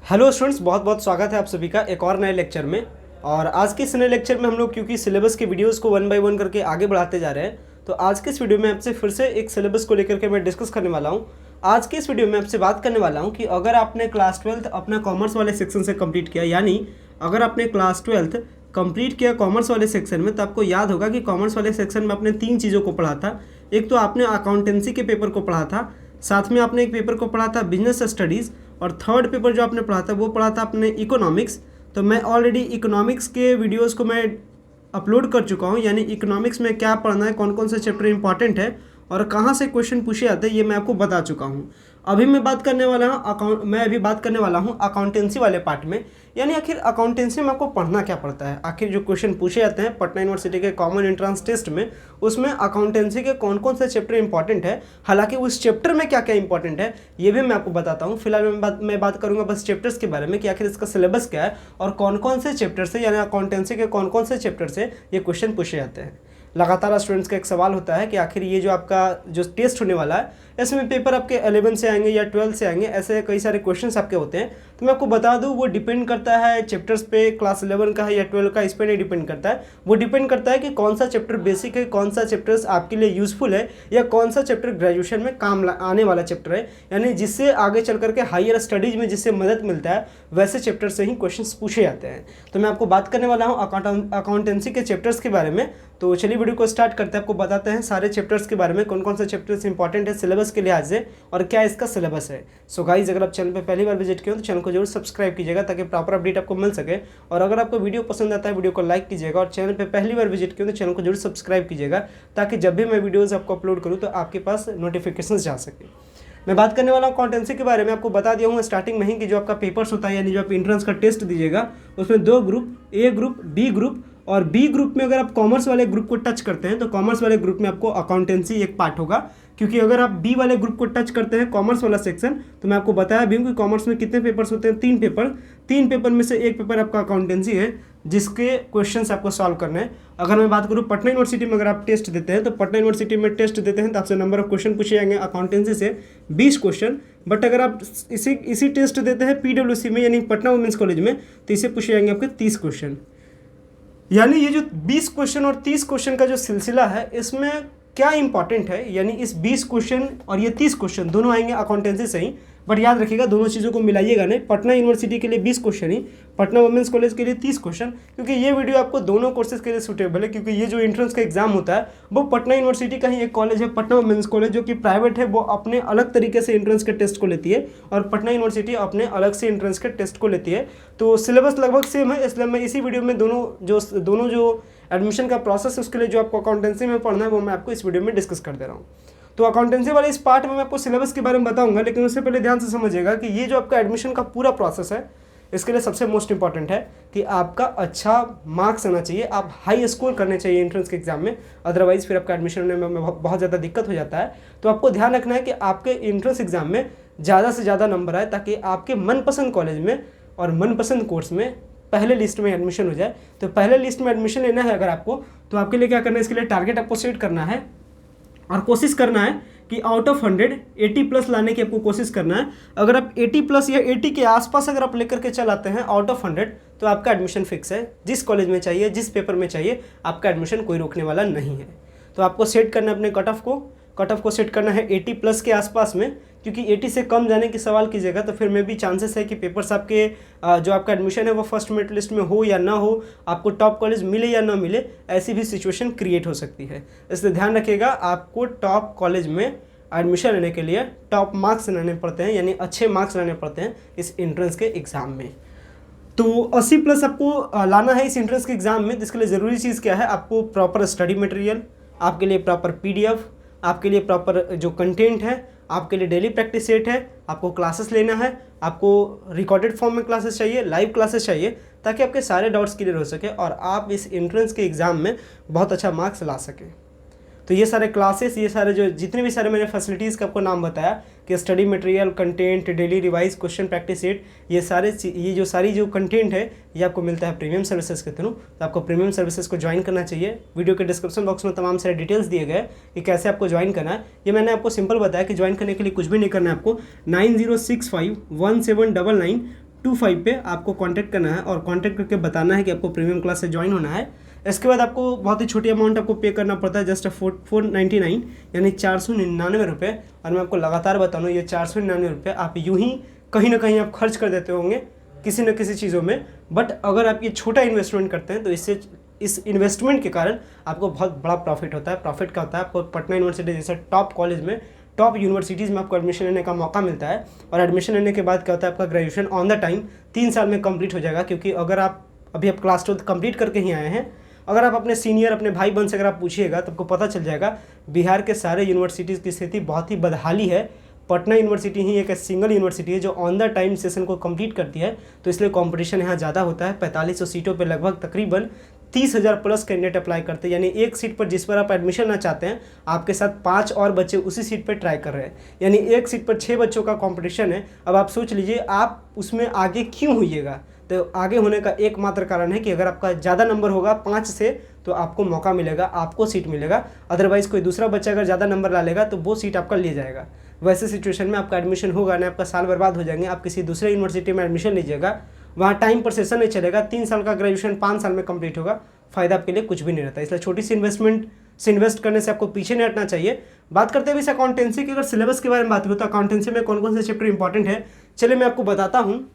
Hello students, बहुत बहुत स्वागत है आप सभी का एक और नए लेक्चर में। और आज के इस नए लेक्चर में हम लोग क्योंकि सिलेबस के वीडियोस को 1 बाय 1 करके आगे बढ़ाते जा रहे हैं, तो आज के इस वीडियो में आपसे फिर से एक सिलेबस को लेकर के मैं डिस्कस करने वाला हूं। आज के इस वीडियो में आपसे बात करने वाला हूं कि अगर आपने क्लास 12th अपना कॉमर्स वाले सेक्शन से कंप्लीट किया, यानी अगर आपने क्लास 12th कंप्लीट किया कॉमर्स वाले सेक्शन में, तो आपको याद होगा कि कॉमर्स वाले सेक्शन में आपने 3 चीज़ों को पढ़ा था। एक तो आपने अकाउंटेंसी के पेपर को पढ़ा था, साथ में आपने एक पेपर को पढ़ा था बिजनेस स्टडीज़, और थर्ड पेपर जो आपने पढ़ा था वो पढ़ा था आपने इकोनॉमिक्स। तो मैं ऑलरेडी इकोनॉमिक्स के वीडियोस को मैं अपलोड कर चुका हूँ, यानी इकोनॉमिक्स में क्या पढ़ना है, कौन कौन से चैप्टर इंपॉर्टेंट है और कहाँ से क्वेश्चन पूछे जाते हैं, ये मैं आपको बता चुका हूँ। अभी मैं बात करने वाला हूँ अकाउंटेंसी वाले पार्ट में, यानी आखिर अकाउंटेंसी में आपको पढ़ना क्या पड़ता है, आखिर जो क्वेश्चन पूछे जाते हैं पटना यूनिवर्सिटी के कॉमन एंट्रेंस टेस्ट में, उसमें अकाउंटेंसी के कौन कौन से चैप्टर इंपॉर्टेंट है, हालांकि उस चैप्टर में क्या क्या इंपॉर्टेंट है ये भी मैं आपको बताता हूँ। फिलहाल मैं बात करूँगा बस चैप्टर्स के बारे में कि आखिर इसका सिलेबस क्या है और कौन कौन से चैप्टर से, यानी अकाउंटेंसी के कौन कौन से चैप्टर से ये क्वेश्चन पूछे जाते हैं। लगातार स्टूडेंट्स का एक सवाल होता है कि आखिर ये जो आपका जो टेस्ट होने वाला है इसमें पेपर आपके 11 से आएंगे या 12 से आएंगे, ऐसे कई सारे क्वेश्चंस आपके होते हैं। तो मैं आपको बता दूं वो डिपेंड करता है चैप्टर्स पे, क्लास 11 का है या 12 का, इस पर नहीं डिपेंड करता है। वो डिपेंड करता है कि कौन सा चैप्टर बेसिक है, कौन सा चैप्टर्स आपके लिए यूजफुल है, या कौन सा चैप्टर ग्रेजुएशन में काम आने वाला चैप्टर है, यानी जिससे आगे चल करके हायर स्टडीज़ में जिससे मदद मिलता है, वैसे चैप्टर से ही क्वेश्चन पूछे जाते हैं। तो मैं आपको बात करने वाला हूँ अकाउंटेंसी के चैप्टर्स के बारे में। तो चलिए वीडियो को स्टार्ट करते हैं, आपको बताते हैं सारे चैप्टर्स के बारे में, कौन कौन से चैप्टर्स इंपॉर्टेंट है सिलेबस के लिहाज से और क्या इसका सिलेबस है। सो गाइस, अगर आप चैनल पे पहली बार विजिट किए हो तो चैनल को जरूर सब्सक्राइब कीजिएगा ताकि प्रॉपर अपडेट आपको मिल सके। और अगर आपको वीडियो पसंद आता है वीडियो को लाइक कीजिएगा, और चैनल पे पहली बार विजिट किए तो चैनल को जरूर सब्सक्राइब कीजिएगा ताकि जब भी मैं वीडियोज़ आपको अपलोड करूँ तो आपके पास नोटिफिकेशन जा सके। मैं बात करने वाला हूँ अकाउंटेंसी के बारे में। आपको बता दिया हूँ स्टार्टिंग में ही कि जो आपका पेपर्स होता है, यानी जो आप एंट्रेंस का टेस्ट दीजिएगा, उसमें 2 ग्रुप, ए ग्रुप, बी ग्रुप। और बी ग्रुप में अगर आप कॉमर्स वाले ग्रुप को टच करते हैं तो कॉमर्स वाले ग्रुप में आपको अकाउंटेंसी एक पार्ट होगा, क्योंकि अगर आप बी वाले ग्रुप को टच करते हैं कॉमर्स वाला सेक्शन, तो मैं आपको बताया भी हूँ कि कॉमर्स में कितने पेपर्स होते हैं, 3 पेपर में से एक पेपर आपका अकाउंटेंसी है, जिसके क्वेश्चंस आपको सॉल्व करने हैं। अगर मैं बात करूँ पटना यूनिवर्सिटी में, अगर आप टेस्ट देते हैं तो पटना यूनिवर्सिटी में टेस्ट देते हैं तो आपसे नंबर ऑफ क्वेश्चन पूछे जाएंगे अकाउंटेंसी से 20 क्वेश्चन। बट अगर आप इसी टेस्ट देते हैं PWC में, यानी पटना वुमेंस कॉलेज में, तो इसे पूछे जाएंगे आपके 30 क्वेश्चन। यानी ये जो 20 क्वेश्चन और 30 क्वेश्चन का जो सिलसिला है, इसमें क्या इंपॉर्टेंट है, यानी इस 20 क्वेश्चन और ये 30 क्वेश्चन दोनों आएंगे अकाउंटेंसी से ही। बट याद रखिएगा दोनों चीज़ों को मिलाइएगा नहीं, पटना यूनिवर्सिटी के लिए 20 क्वेश्चन ही, पटना वुमेंस कॉलेज के लिए 30 क्वेश्चन, क्योंकि ये वीडियो आपको दोनों कोर्सेज के लिए सूटेबल है। क्योंकि ये जो एंट्रेंस का एग्जाम होता है वो पटना यूनिवर्सिटी का ही एक कॉलेज है, पटना वुमेंस कॉलेज, जो कि प्राइवेट है, वो अपने अलग तरीके से एंट्रेंस के टेस्ट को लेती है, और पटना यूनिवर्सिटी अपने अलग से एंट्रेंस के टेस्ट को लेती है। तो सिलेबस लगभग सेम है, इसलिए मैं इसी वीडियो में दोनों जो एडमिशन का प्रोसेस है उसके लिए जो आपको अकाउंटेंसी में पढ़ना है वो मैं आपको इस वीडियो में डिस्कस कर दे रहा हूँ। तो अकाउंटेंसी वाले इस पार्ट में मैं आपको सिलेबस के बारे में बताऊंगा, लेकिन उससे पहले ध्यान से समझिएगा कि ये जो आपका एडमिशन का पूरा प्रोसेस है, इसके लिए सबसे मोस्ट इंपॉर्टेंट है कि आपका अच्छा मार्क्स आना चाहिए, आप हाई स्कोर करने चाहिए एंट्रेंस के एग्जाम में, अदरवाइज फिर आपका एडमिशन होने में बहुत ज़्यादा दिक्कत हो जाता है। तो आपको ध्यान रखना है कि आपके एंट्रेंस एग्जाम में ज़्यादा से ज़्यादा नंबर आए, ताकि आपके मनपसंद कॉलेज में और मनपसंद कोर्स में पहले लिस्ट में एडमिशन हो जाए। तो पहले लिस्ट में एडमिशन लेना है अगर आपको, तो आपके लिए क्या करना है, इसके लिए टारगेट आपको सेट करना है और कोशिश करना है कि आउट ऑफ 100 80+ लाने की आपको कोशिश करना है। अगर आप 80+ या 80 के आसपास अगर आप लेकर के चल आते हैं आउट ऑफ 100, तो आपका एडमिशन फिक्स है। जिस कॉलेज में चाहिए, जिस पेपर में चाहिए, आपका एडमिशन कोई रोकने वाला नहीं है। तो आपको सेट करना है अपने कट ऑफ को सेट करना है 80+ के आसपास में, क्योंकि 80 से कम जाने की सवाल कीजिएगा तो फिर में भी चांसेस है कि पेपर्स आपके जो आपका एडमिशन है वो फर्स्ट मेरिट लिस्ट में हो या ना हो, आपको टॉप कॉलेज मिले या ना मिले, ऐसी भी सिचुएशन क्रिएट हो सकती है। इसलिए ध्यान रखिएगा, आपको टॉप कॉलेज में एडमिशन लेने के लिए टॉप मार्क्स लाने पड़ते हैं, यानी अच्छे मार्क्स लाने पड़ते हैं इस एंट्रेंस के एग्ज़ाम में। तो 80+ आपको लाना है इस एंट्रेंस के एग्ज़ाम में। जिसके लिए ज़रूरी चीज़ क्या है, आपको प्रॉपर स्टडी मटेरियल, आपके लिए प्रॉपर PDF, आपके लिए प्रॉपर जो कंटेंट है, आपके लिए डेली प्रैक्टिस सेट है, आपको क्लासेस लेना है, आपको रिकॉर्डेड फॉर्म में क्लासेस चाहिए, लाइव क्लासेस चाहिए, ताकि आपके सारे डाउट्स क्लियर हो सके और आप इस एंट्रेंस के एग्ज़ाम में बहुत अच्छा मार्क्स ला सकें। तो ये सारे क्लासेस, ये सारे जो जितने भी सारे मैंने फैसिलिटीज़ का आपको नाम बताया कि study material, content, daily revise, question practice set, ये सारी जो कंटेंट है ये आपको मिलता है प्रीमियम सर्विसेज के थ्रू। तो आपको प्रीमियम सर्विसेज को ज्वाइन करना चाहिए। वीडियो के डिस्क्रिप्शन बॉक्स में तमाम सारे डिटेल्स दिए गए कि कैसे आपको ज्वाइन करना है। ये मैंने आपको सिंपल बताया कि ज्वाइन करने के लिए कुछ भी नहीं करना है आपको। 90651799 72825 पे आपको कांटेक्ट करना है और कांटेक्ट करके बताना है कि आपको प्रीमियम क्लास से ज्वाइन होना है। इसके बाद आपको बहुत ही छोटी अमाउंट आपको पे करना पड़ता है, जस्ट 499 यानी 499 रुपये। और मैं आपको लगातार बता दूँ, ये 499 रुपये आप यूँ ही कहीं ना कहीं आप खर्च कर देते होंगे किसी न किसी चीज़ों में, बट अगर आप ये छोटा इन्वेस्टमेंट करते हैं तो इससे इस इन्वेस्टमेंट के कारण आपको बहुत बड़ा प्रॉफिट होता है। प्रॉफिट क्या होता है, आपको पटना यूनिवर्सिटी जैसे टॉप कॉलेज में, टॉप यूनिवर्सिटीज़ में आपको एडमिशन लेने का मौका मिलता है। और एडमिशन लेने के बाद क्या होता है, आपका ग्रेजुएशन ऑन द टाइम 3 साल में कंप्लीट हो जाएगा। क्योंकि अगर आप अभी आप क्लास 12 कंप्लीट करके ही आए हैं, अगर आप अपने सीनियर अपने भाई बहन से अगर आप पूछिएगा तो आपको पता चल जाएगा बिहार के सारे यूनिवर्सिटीज़ की स्थिति बहुत ही बदहाली है। पटना यूनिवर्सिटी ही एक सिंगल यूनिवर्सिटी है जो ऑन द टाइम सेशन को कंप्लीट करती है, तो इसलिए कंपटीशन यहाँ ज़्यादा होता है। 4500 सीटों पे लगभग तकरीबन 30,000 प्लस कैंडिडेट अप्लाई करते हैं, यानी एक सीट पर जिस पर आप एडमिशन लेना चाहते हैं आपके साथ 5 और बच्चे उसी सीट पर ट्राई कर रहे हैं, यानी एक सीट पर 6 बच्चों का कंपटीशन है। अब आप सोच लीजिए आप उसमें आगे क्यों होइएगा। तो आगे होने का एकमात्र कारण है कि अगर आपका ज़्यादा नंबर होगा 5 से तो आपको मौका मिलेगा, आपको सीट मिलेगा। अदरवाइज़ कोई दूसरा बच्चा अगर ज़्यादा नंबर ला लेगा तो वो सीट आपका ले जाएगा। वैसे सिचुएशन में आपका एडमिशन होगा ना, आपका साल बर्बाद हो जाएंगे। आप किसी दूसरे यूनिवर्सिटी में एडमिशन लीजिएगा, वहाँ टाइम पर सेशन नहीं चलेगा, 3 साल का ग्रेजुएशन 5 साल में कंप्लीट होगा, फ़ायदा आपके लिए कुछ भी नहीं रहता। इसलिए छोटी सी इन्वेस्टमेंट से इन्वेस्ट करने से आपको पीछे नहीं हटना चाहिए। बात करते हैं इस अकाउंटेंसी की, अगर सिलेबस के बारे में बात करूँ तो अकाउंटेंसी में कौन कौन से चैप्टर इंपॉर्टेंट है, चलिए मैं आपको बताता हूँ।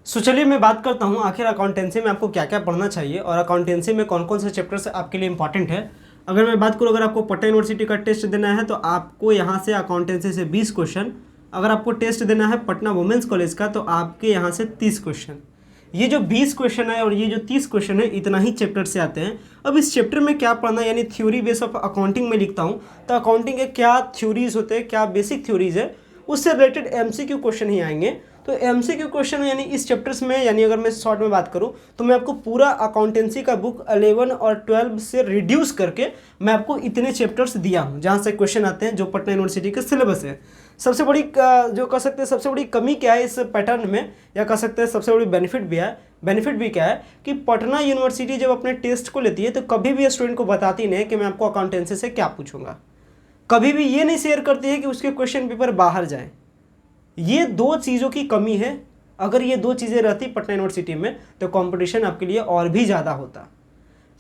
चलिए मैं बात करता हूँ आखिर अकाउंटेंसी में आपको क्या क्या पढ़ना चाहिए और अकाउंटेंसी में कौन कौन से चैप्टर्स आपके लिए इंपॉर्टेंट है। अगर मैं बात करूँ, अगर आपको पटना यूनिवर्सिटी का टेस्ट देना है तो आपको यहाँ से अकाउंटेंसी से 20 क्वेश्चन, अगर आपको टेस्ट देना है पटना वुमेंस कॉलेज का तो आपके यहाँ से 30 क्वेश्चन। ये जो 20 क्वेश्चन है और ये जो 30 क्वेश्चन है इतना ही चैप्टर से आते हैं। अब इस चैप्टर में क्या पढ़ना है, यानी थ्योरी बेस ऑफ अकाउंटिंग में लिखता हूँ तो अकाउंटिंग के क्या थ्योरीज होते हैं, क्या बेसिक थ्योरीज है, उससे रिलेटेड एमसीक्यू क्वेश्चन ही आएंगे। तो एमसीक्यू क्वेश्चन यानी इस चैप्टर्स में, यानी अगर मैं शॉर्ट में बात करूं तो मैं आपको पूरा अकाउंटेंसी का बुक 11 और 12 से रिड्यूस करके मैं आपको इतने चैप्टर्स दिया हूं जहां से क्वेश्चन आते हैं जो पटना यूनिवर्सिटी का सिलेबस है। सबसे बड़ी जो कह सकते हैं सबसे बड़ी कमी क्या है इस पैटर्न में, या कह सकते हैं सबसे बड़ी बेनिफिट भी क्या है कि पटना यूनिवर्सिटी जब अपने टेस्ट को लेती है तो कभी भी स्टूडेंट को बताती नहीं कि मैं आपको अकाउंटेंसी से क्या पूछूंगा, कभी भी ये नहीं शेयर करती है कि उसके क्वेश्चन पेपर बाहर जाए। ये 2 चीज़ों की कमी है। अगर ये 2 चीज़ें रहती पटना यूनिवर्सिटी में तो कंपटीशन आपके लिए और भी ज़्यादा होता।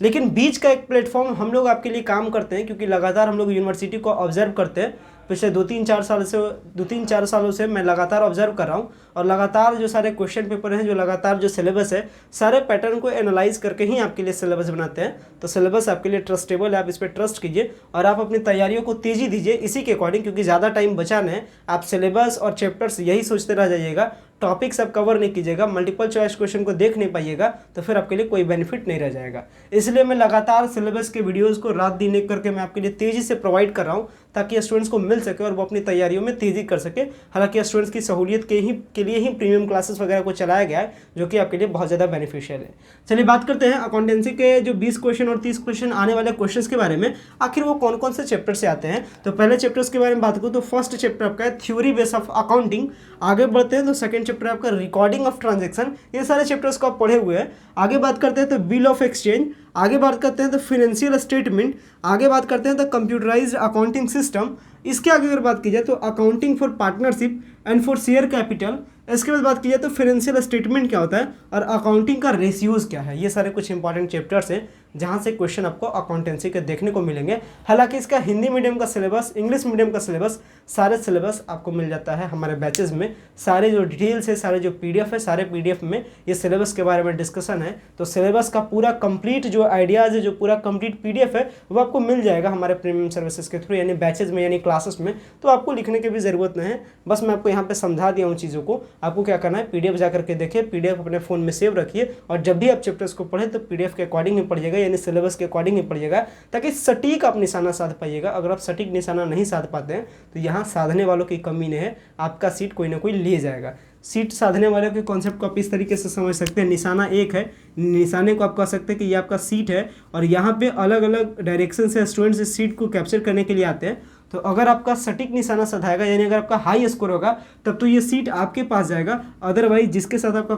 लेकिन बीच का एक प्लेटफॉर्म हम लोग आपके लिए काम करते हैं, क्योंकि लगातार हम लोग यूनिवर्सिटी को ऑब्जर्व करते हैं। पिछले 2-3-4 सालों से मैं लगातार ऑब्जर्व कर रहा हूँ और लगातार जो सारे क्वेश्चन पेपर हैं, जो लगातार जो सिलेबस है, सारे पैटर्न को एनालाइज करके ही आपके लिए सिलेबस बनाते हैं। तो सिलेबस आपके लिए ट्रस्टेबल है, आप इस पर ट्रस्ट कीजिए और आप अपनी तैयारियों को तेज़ी दीजिए इसी के अकॉर्डिंग, क्योंकि ज़्यादा टाइम बचा नहीं है। आप सिलेबस और चैप्टर्स यही सोचते रह जाइएगा, टॉपिक्स आप कवर नहीं कीजिएगा, मल्टीपल चॉइस क्वेश्चन को देख नहीं पाइएगा, तो फिर आपके लिए कोई बेनिफिट नहीं रह जाएगा। इसलिए मैं लगातार सिलेबस के वीडियोस को रात दिन एक करके मैं आपके लिए तेज़ी से प्रोवाइड कर रहा हूँ ताकि स्टूडेंट्स को मिल सके और वो अपनी तैयारियों में तेज़ी कर सके। हालांकि स्टूडेंट्स की सहूलियत के लिए ही प्रीमियम क्लासेस वगैरह को चलाया गया है, जो कि आपके लिए बहुत ज़्यादा बेनिफिशियल है। चलिए बात करते हैं अकाउंटेंसी के जो 20 क्वेश्चन और 30 क्वेश्चन आने वाले क्वेश्चंस के बारे में, आखिर वो कौन कौन से चैप्टर से आते हैं। तो पहले चैप्टर्स के बारे में बात करूँ तो फर्स्ट चैप्टर आपका है थ्योरी बेस ऑफ अकाउंटिंग। आगे बढ़ते हैं तो सेकंड चैप्टर आपका रिकॉर्डिंग ऑफ ट्रांजैक्शन। ये सारे चैप्टर्स को आप पढ़े हुए हैं। आगे बात करते हैं तो बिल ऑफ एक्सचेंज, आगे बात करते हैं तो फाइनेंशियल स्टेटमेंट, आगे बात करते हैं तो कंप्यूटराइज्ड अकाउंटिंग सिस्टम। इसके आगे अगर बात की जाए तो accounting for partnership and for share capital. इसके बाद बात की जाए तो फाइनेंशियल स्टेटमेंट क्या होता है और अकाउंटिंग का रेशियोज क्या है। ये सारे कुछ इंपॉर्टेंट चैप्टर्स हैं जहाँ से क्वेश्चन आपको अकाउंटेंसी के देखने को मिलेंगे। हालांकि इसका हिंदी मीडियम का सिलेबस, इंग्लिश मीडियम का सिलेबस, सारे सिलेबस आपको मिल जाता है हमारे बैचेज में। सारे जो डिटेल्स है, सारे जो PDF है, सारे PDF में ये सिलेबस के बारे में डिस्कशन है। तो सिलेबस का पूरा कंप्लीट जो आइडियाज़ है, जो पूरा कंप्लीट PDF है, वो आपको मिल जाएगा हमारे प्रीमियम सर्विसेज के थ्रू, यानी बैचेज में, यानी क्लासेस में। तो आपको लिखने की भी ज़रूरत नहीं है, बस मैं आपको यहाँ पर समझा दिया हूँ चीज़ों को। आपको क्या करना है, PDF जा करके देखिए, PDF अपने फ़ोन में सेव रखिए और जब भी आप चैप्टर्स को पढ़ें तो PDF के अकॉर्डिंग ही पढ़िएगा, यानी सिलेबस के अकॉर्डिंग ही पढ़िएगा, ताकि सटीक आप निशाना साध पाइएगा। अगर आप सटीक निशाना नहीं साध पाते हैं तो यहाँ साधने वालों की कमी नहीं है, आपका सीट कोई ना कोई ले जाएगा। सीट साधने वाले के कॉन्सेप्ट को आप इस तरीके से समझ सकते हैं। निशाना एक है, निशाने को आप कह सकते हैं कि ये आपका सीट है और यहाँ पे अलग अलग डायरेक्शन से स्टूडेंट्स इस सीट को कैप्चर करने के लिए आते हैं। तो अगर आपका सटीक निशाना सधाएगा, यानी अगर आपका हाई स्कोर होगा, तब तो ये सीट आपके पास जाएगा। अदरवाइज जिसके साथ आपका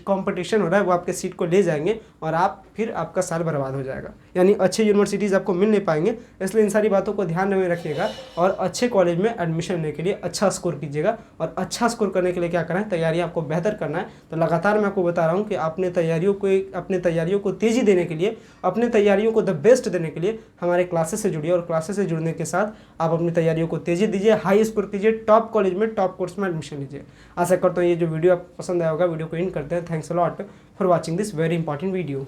कॉम्पिटिशन हो रहा है वो आपके सीट को ले जाएंगे और आप फिर आपका साल बर्बाद हो जाएगा। यानी अच्छे यूनिवर्सिटीज़ आपको मिल नहीं पाएंगे। इसलिए इन सारी बातों को ध्यान में रखिएगा और अच्छे कॉलेज में एडमिशन लेने के लिए अच्छा स्कोर कीजिएगा। और अच्छा स्कोर करने के लिए क्या करना है, तैयारी आपको बेहतर करना है। तो लगातार मैं आपको बता रहा हूँ कि अपने तैयारियों को तेज़ी देने के लिए, अपने तैयारियों को द बेस्ट देने के लिए हमारे क्लासेस से जुड़िए और क्लासेस से जुड़ने के साथ आप अपनी तैयारियों को तेज़ी दीजिए, हाई स्कोर कीजिए, टॉप कॉलेज में टॉप कोर्स में एडमिशन लीजिए। आशा करता हूँ ये जो वीडियो आपको पसंद आया होगा। वीडियो को इन करते हैं। Thanks a lot for watching this very important video.